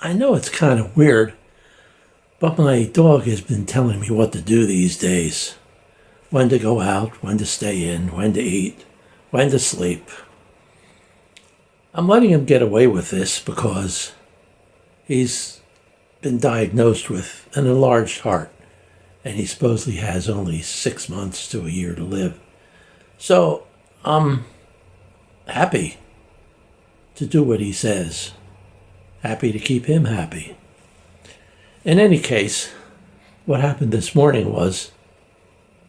I know it's kind of weird, but my dog has been telling me what to do these days. When to go out, when to stay in, when to eat, when to sleep. I'm letting him get away with this because he's been diagnosed with an enlarged heart, and he supposedly has only 6 months to a year to live. So I'm happy to do what he says. Happy to keep him happy. In any case, what happened this morning was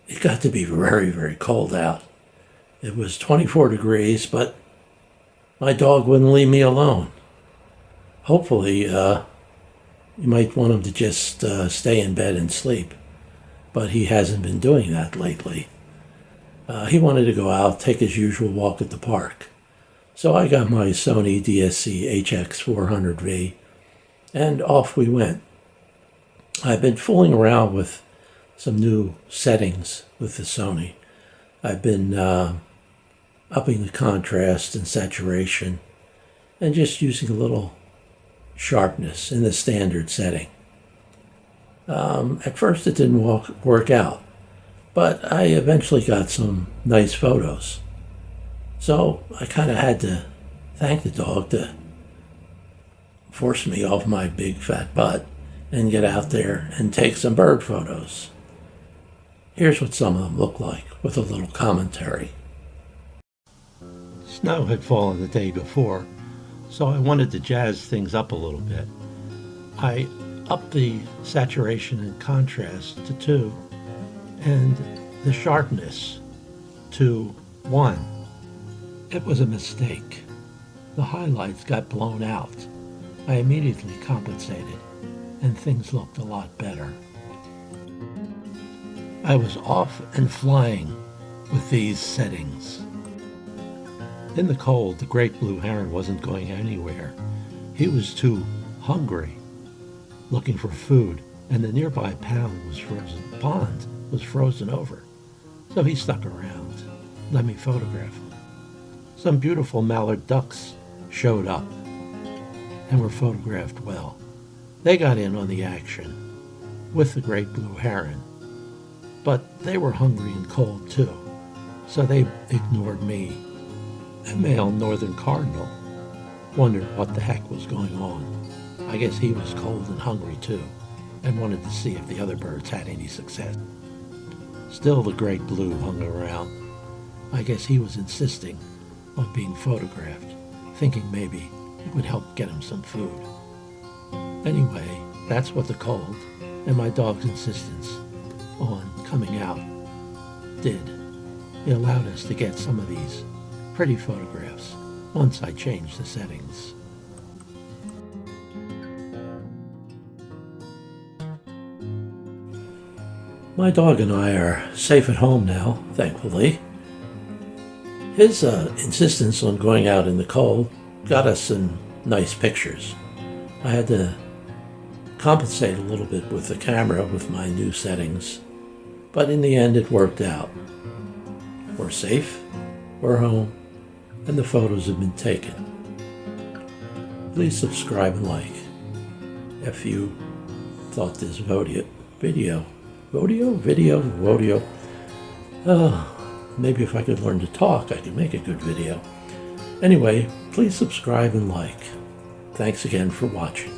it got to be very, very cold out. It was 24 degrees, but my dog wouldn't leave me alone. Hopefully, you might want him to just stay in bed and sleep, but he hasn't been doing that lately. He wanted to go out, take his usual walk at the park. So I got my Sony DSC HX400V, and off we went. I've been fooling around with some new settings with the Sony. I've been upping the contrast and saturation, and just using a little sharpness in the standard setting. At first it didn't work out, but I eventually got some nice photos. So I kind of had to thank the dog to force me off my big fat butt and get out there and take some bird photos. Here's what some of them look like with a little commentary. Snow had fallen the day before, so I wanted to jazz things up a little bit. I upped the saturation and contrast to 2 and the sharpness to 1. It was a mistake. The highlights got blown out. I immediately compensated, and things looked a lot better. I was off and flying with these settings. In the cold, the great blue heron wasn't going anywhere. He was too hungry, looking for food, and the nearby pond was frozen over. So he stuck around, let me photograph him. Some beautiful mallard ducks showed up and were photographed well. They got in on the action with the great blue heron, but they were hungry and cold too, so they ignored me. A male northern cardinal wondered what the heck was going on. I guess he was cold and hungry too, and wanted to see if the other birds had any success. Still the great blue hung around. I guess he was insisting on being photographed, thinking maybe it would help get him some food. Anyway, that's what the cold and my dog's insistence on coming out did. It allowed us to get some of these pretty photographs once I changed the settings. My dog and I are safe at home now, thankfully. His insistence on going out in the cold got us some nice pictures. I had to compensate a little bit with the camera with my new settings, but in the end it worked out. We're safe, we're home, and the photos have been taken. Please subscribe and like if you thought this video, maybe if I could learn to talk, I could make a good video. Anyway, please subscribe and like. Thanks again for watching.